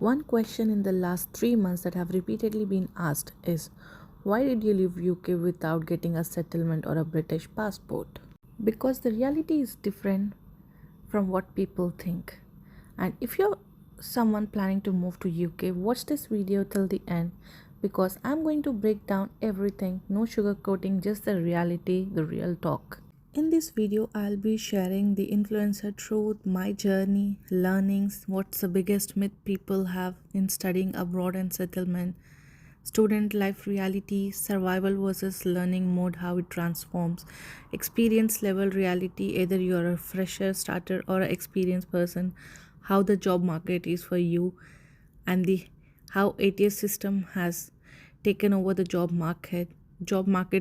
One question in the last 3 months that have repeatedly been asked is, why did you leave UK without getting a settlement or a British passport? Because the reality is different from what people think. And if you're someone planning to move to UK, watch this video till the end because I'm going to break down everything, no sugarcoating, just the reality, the real talk. In this video, I'll be sharing the influencer truth, my journey, learnings, what's the biggest myth people have in studying abroad and settlement, student life reality, survival versus learning mode, how it transforms, experience level reality, either you're a fresher, starter, or an experienced person, how the job market is for you, and the how ATS system has taken over the job market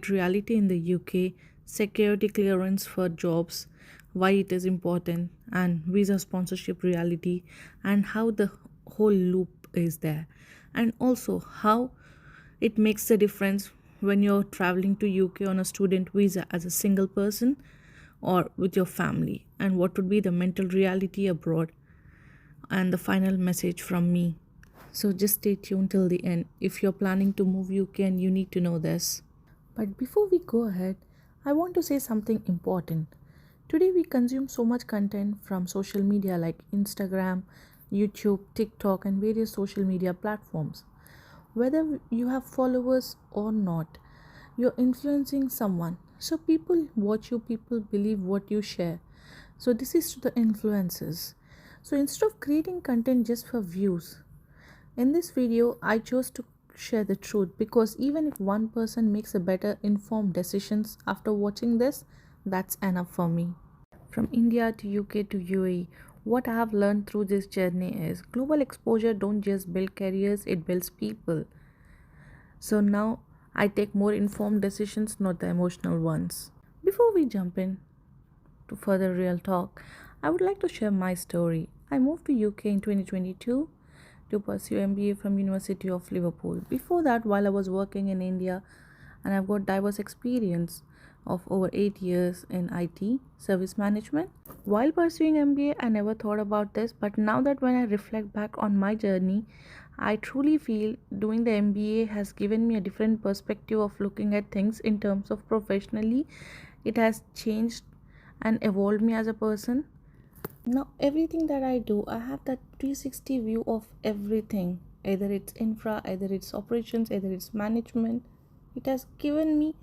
reality in the UK, security clearance for jobs, why it is important, and visa sponsorship reality, and how the whole loop is there, and also how it makes a difference when you're traveling to UK on a student visa as a single person or with your family, and what would be the mental reality abroad, and the final message from me. So just stay tuned till the end if you're planning to move UK and you need to know this. But before we go ahead, I want to say something important. Today we consume so much content from social media like Instagram, YouTube, TikTok, and various social media platforms. Whether you have followers or not, you're influencing someone. So people watch you, people believe what you share. So this is to the influencers. So instead of creating content just for views, in this video I chose to share the truth because even if one person makes a better informed decisions after watching this, that's enough for me. From India to UK to UAE, what I have learned through this journey is global exposure don't just build careers, it builds people. So now I take more informed decisions, not the emotional ones. Before we jump in to further real talk, I would like to share my story. I moved to UK in 2022 to pursue MBA from University of Liverpool. Before that, while I was working in India, and I've got diverse experience of over 8 years in IT service management. While pursuing MBA, I never thought about this, but now that when I reflect back on my journey, I truly feel doing the MBA has given me a different perspective of looking at things in terms of professionally. It has changed and evolved me as a person. Now, everything that I do, I have that 360 view of everything. Either it's infra, either it's operations, either it's management. It has given me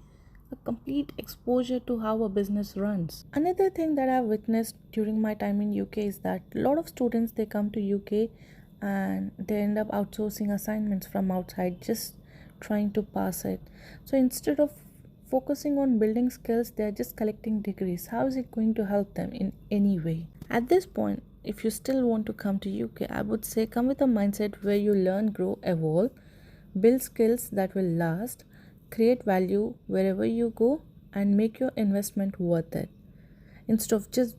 a complete exposure to how a business runs. Another thing that I've witnessed during my time in UK is that a lot of students they come to UK and they end up outsourcing assignments from outside, just trying to pass it. So instead of focusing on building skills, they're just collecting degrees. How is it going to help them in any way? At this point, if you still want to come to UK, I would say come with a mindset where you learn, grow, evolve, build skills that will last, create value wherever you go, and make your investment worth it. Instead of just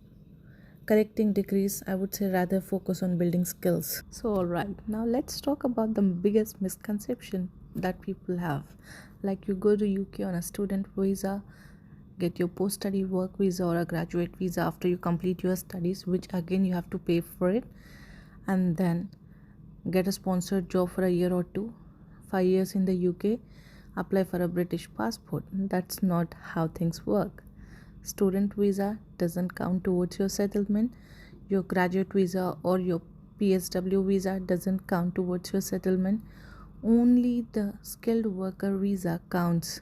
collecting degrees, I would say rather focus on building skills. So, alright, now let's talk about the biggest misconception that people have. Like you go to UK on a student visa, get your post study work visa or a graduate visa after you complete your studies, which again you have to pay for it, and then get a sponsored job for a year or two, 5 years in the UK, apply for a British passport. That's not how things work. Student visa doesn't count towards your settlement. Your graduate visa or your PSW visa doesn't count towards your settlement. Only the skilled worker visa counts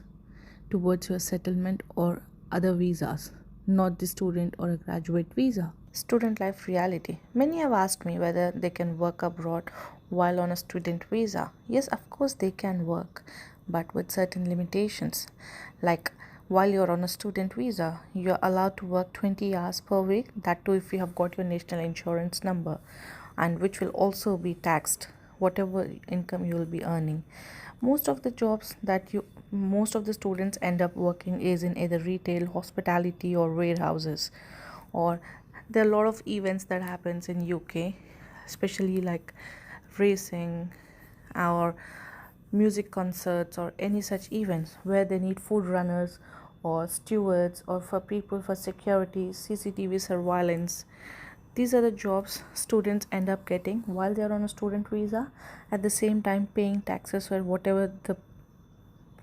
towards your settlement or other visas, not the student or a graduate visa. Student life reality. Many have asked me whether they can work abroad while on a student visa. Yes, of course they can work, but with certain limitations. Like while you're on a student visa, you're allowed to work 20 hours per week, that too if you have got your national insurance number, and which will also be taxed, whatever income you will be earning. Most of the students end up working is in either retail, hospitality, or warehouses. Or there are a lot of events that happens in UK, especially like racing or music concerts or any such events where they need food runners or stewards or for people for security, CCTV surveillance, These are the jobs students end up getting while they are on a student visa, at the same time paying taxes or whatever the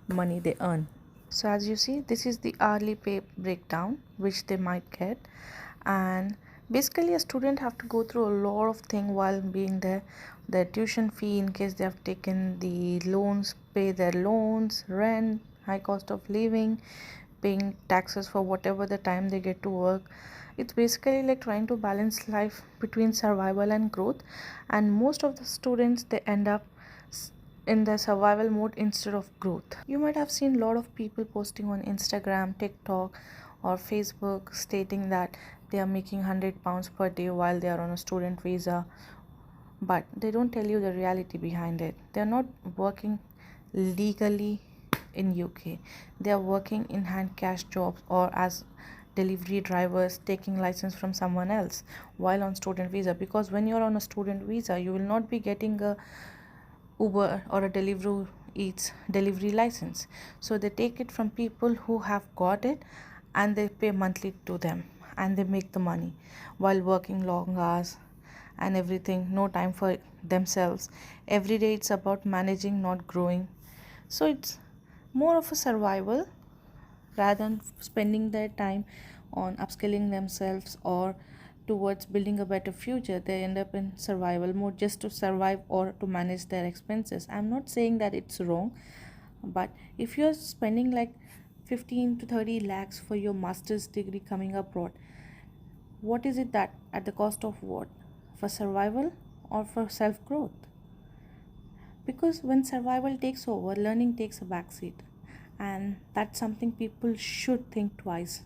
money they earn. So as you see, this is the hourly pay breakdown which they might get. And basically a student have to go through a lot of things while being there. Their tuition fee in case they have taken the loans, pay their loans, rent, high cost of living, paying taxes for whatever the time they get to work. It's basically like trying to balance life between survival and growth, and most of the students they end up in the survival mode instead of growth. You might have seen a lot of people posting on Instagram, TikTok, or Facebook stating that they are making £100 per day while they are on a student visa, but they don't tell you the reality behind it. They are not working legally in UK. They are working in hand cash jobs or as delivery drivers taking license from someone else while on student visa, because when you're on a student visa you will not be getting a Uber or a Deliveroo Eats delivery license. So they take it from people who have got it and they pay monthly to them and they make the money while working long hours and everything, no time for themselves. Every day it's about managing, not growing. So it's more of a survival rather than spending their time on upskilling themselves or towards building a better future. They end up in survival mode just to survive or to manage their expenses. I'm not saying that it's wrong, but if you're spending like 15 to 30 lakhs for your master's degree coming abroad, what is it that at the cost of what? For survival or for self growth? Because when survival takes over, learning takes a backseat, and that's something people should think twice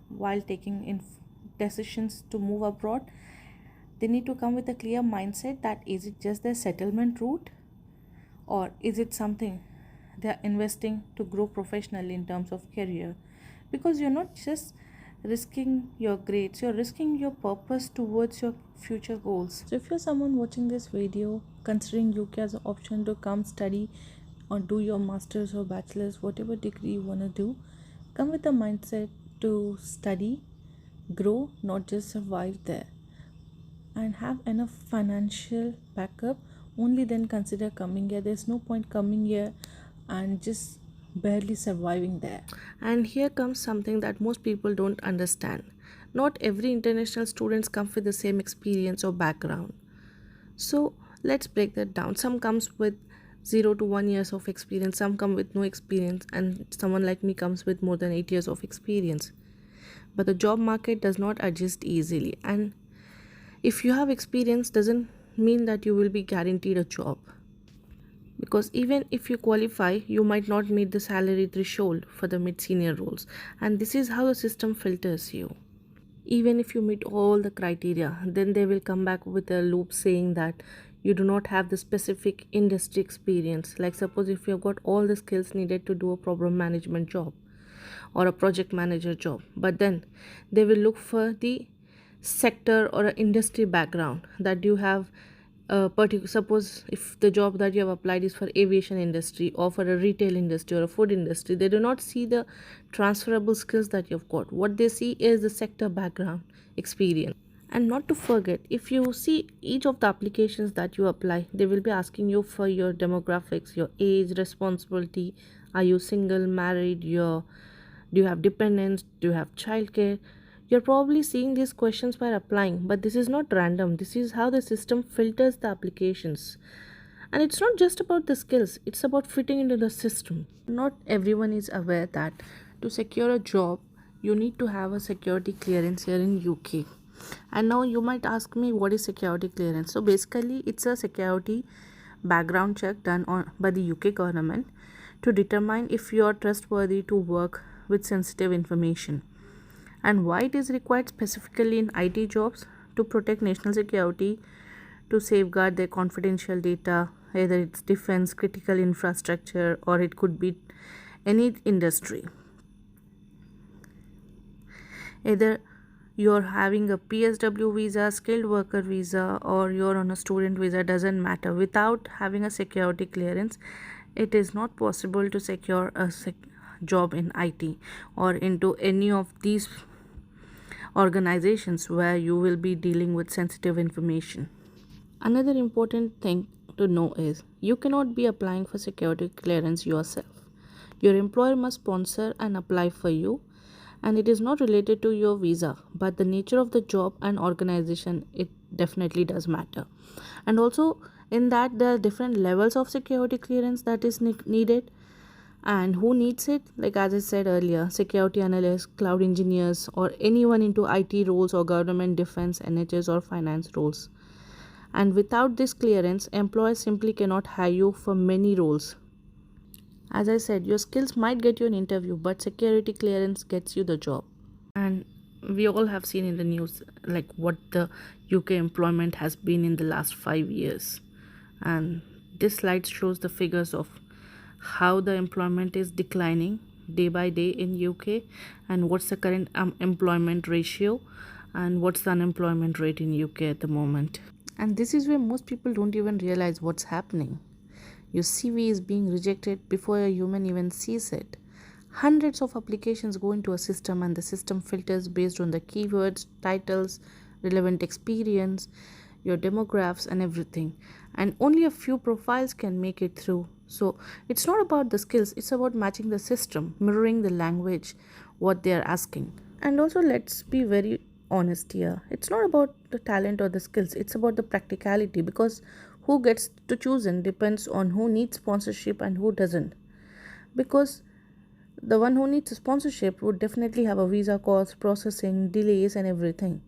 while taking decisions to move abroad. They need to come with a clear mindset that is it just their settlement route, or is it something they are investing to grow professionally in terms of career. Because you're not just risking your grades, you're risking your purpose towards your future goals. So if you're someone watching this video considering UK as an option to come study or do your masters or bachelor's, whatever degree you want to do, come with the mindset to study, grow, not just survive there, and have enough financial backup. Only then consider coming here. There's no point coming here and just barely surviving there. And here comes something that most people don't understand. Not every international students come with the same experience or background. So let's break that down. Some comes with 0 to 1 years of experience, some come with no experience, and someone like me comes with more than 8 years of experience. But the job market does not adjust easily, and if you have experience doesn't mean that you will be guaranteed a job, because even if you qualify you might not meet the salary threshold for the mid-senior roles, and this is how the system filters you. Even if you meet all the criteria, then they will come back with a loop saying that you do not have the specific industry experience. Like suppose if you have got all the skills needed to do a program management job or a project manager job, but then they will look for the sector or an industry background that you have a particular. Suppose if the job that you have applied is for aviation industry or for a retail industry or a food industry, they do not see the transferable skills that you've got. What they see is the sector background experience. And not to forget, if you see each of the applications that you apply, they will be asking you for your demographics, your age, responsibility, are you single, married, do you have dependents, do you have childcare. You're probably seeing these questions while applying, but this is not random. This is how the system filters the applications. And it's not just about the skills, it's about fitting into the system. Not everyone is aware that to secure a job, you need to have a security clearance here in UK. And now you might ask me, what is security clearance? So basically, it's a security background check done by the UK government to determine if you are trustworthy to work with sensitive information. And why it is required specifically in IT jobs: to protect national security, to safeguard their confidential data, either it's defense, critical infrastructure, or it could be any industry. Either you're having a PSW visa, skilled worker visa, or you're on a student visa, doesn't matter. Without having a security clearance, it is not possible to secure a job in IT or into any of these organizations where you will be dealing with sensitive information. Another important thing to know is you cannot be applying for security clearance yourself. Your employer must sponsor and apply for you, and it is not related to your visa, but the nature of the job and organization, it definitely does matter. And also, in that, there are different levels of security clearance that is needed, and who needs it. Like as I said earlier, security analysts, cloud engineers, or anyone into IT roles or government defense, NHS, or finance roles. And without this clearance, employers simply cannot hire you for many roles. As I said, your skills might get you an interview, but security clearance gets you the job. And we all have seen in the news like what the UK employment has been in the last 5 years. And this slide shows the figures of how the employment is declining day by day in UK, and what's the current employment ratio, and what's the unemployment rate in UK at the moment. And this is where most people don't even realize what's happening. Your CV is being rejected before a human even sees it. Hundreds of applications go into a system, and the system filters based on the keywords, titles, relevant experience, your demographics, and everything. And only a few profiles can make it through. So it's not about the skills, it's about matching the system, mirroring the language, what they are asking. And also, let's be very honest here. It's not about the talent or the skills, it's about the practicality, because who gets to choose and depends on who needs sponsorship and who doesn't. Because the one who needs a sponsorship would definitely have a visa cost, processing, delays, and everything.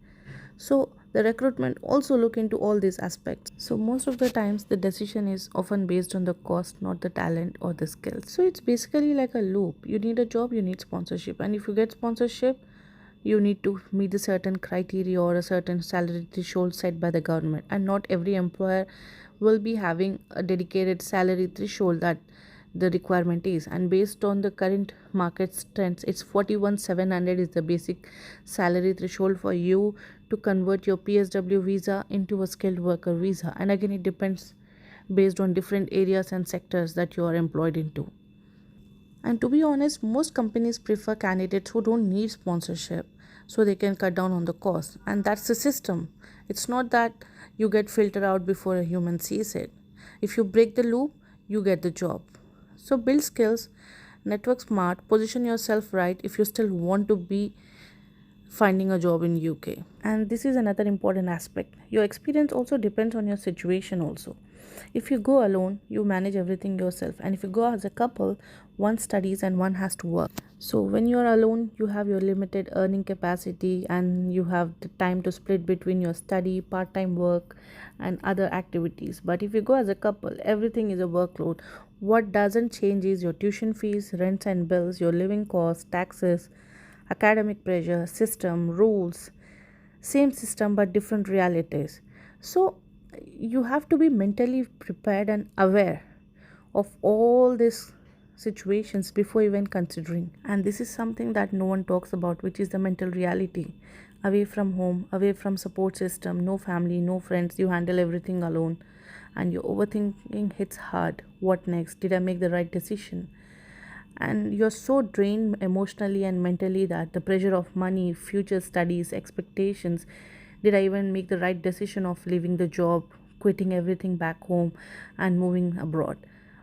So the recruitment also look into all these aspects. So most of the times the decision is often based on the cost, not the talent or the skills. So it's basically like a loop. You need a job, you need sponsorship, and if you get sponsorship, you need to meet a certain criteria or a certain salary threshold set by the government, and not every employer will be having a dedicated salary threshold that the requirement is. And based on the current market trends, it's 41,700 is the basic salary threshold for you to convert your PSW visa into a skilled worker visa. And again, it depends based on different areas and sectors that you are employed into. And to be honest, most companies prefer candidates who don't need sponsorship so they can cut down on the cost. And that's the system. It's not that you get filtered out before a human sees it. If you break the loop, you get the job. So build skills, network smart, position yourself right if you still want to be finding a job in UK. And this is another important aspect. Your experience also depends on your situation also. If you go alone, you manage everything yourself, and if you go as a couple, one studies and one has to work. So when you're alone, you have your limited earning capacity, and you have the time to split between your study, part-time work, and other activities. But if you go as a couple, everything is a workload. What doesn't change is your tuition fees, rents and bills, your living costs, taxes, academic pressure, system, rules, same system but different realities. So you have to be mentally prepared and aware of all these situations before even considering. And this is something that no one talks about, which is the mental reality. Away from home, away from support system, no family, no friends, you handle everything alone, and your overthinking hits hard. What next? Did I make the right decision? And you're so drained emotionally and mentally that the pressure of money, future studies, expectations, did I even make the right decision of leaving the job, quitting everything back home, and moving abroad?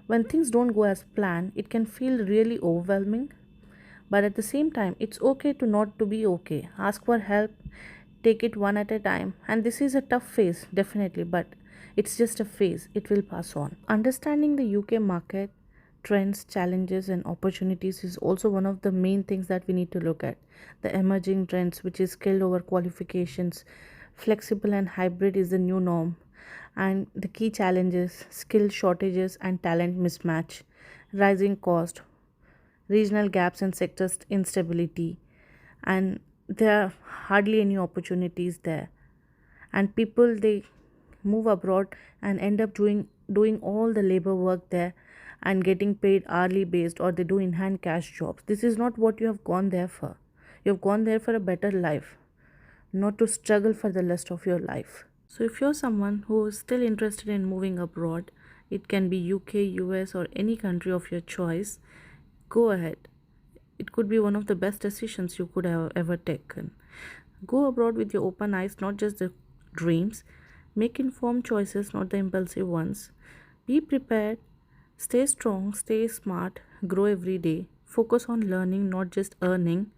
When things don't go as planned, it can feel really overwhelming, but at the same time it's okay to not to be okay. Ask for help, take it one at a time, and this is a tough phase definitely, but it's just a phase, it will pass on. Understanding the UK market trends, challenges, and opportunities is also one of the main things that we need to look at. The emerging trends, which is skilled over qualifications, flexible and hybrid is the new norm, and the key challenges, skill shortages and talent mismatch, rising cost, regional gaps and sector instability, and there are hardly any opportunities there. And people, they move abroad and end up doing all the labor work there and getting paid hourly based, or they do in hand cash jobs. This is not what you have gone there for. You have gone there for a better life, not to struggle for the rest of your life. So if you're someone who is still interested in moving abroad, it can be UK, US, or any country of your choice, go ahead. It could be one of the best decisions you could have ever taken. Go abroad with your open eyes, not just the dreams. Make informed choices, not the impulsive ones. Be prepared, stay strong, stay smart, grow every day. Focus on learning, not just earning.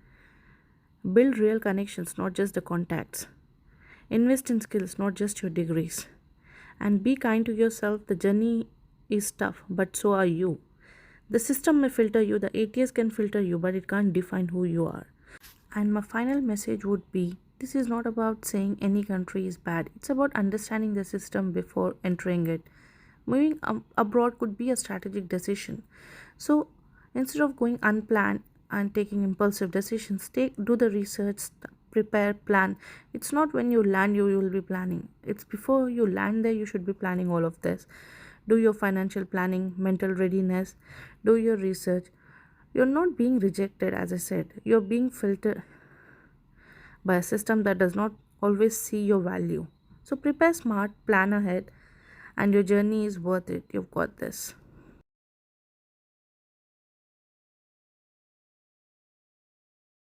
Build real connections, not just the contacts. Invest in skills, not just your degrees. And be kind to yourself. The journey is tough, but so are you. The system may filter you, the ATS can filter you, but it can't define who you are. And my final message would be this is not about saying any country is bad, it's about understanding the system before entering it. Moving abroad could be a strategic decision. So instead of going unplanned and taking impulsive decisions, do the research, prepare, plan. It's not when you land you will be planning. It's before you land there you should be planning all of this. Do your financial planning, mental readiness, do your research. You're not being rejected, as I said. You're being filtered by a system that does not always see your value. So prepare smart, plan ahead, and your journey is worth it. You've got this.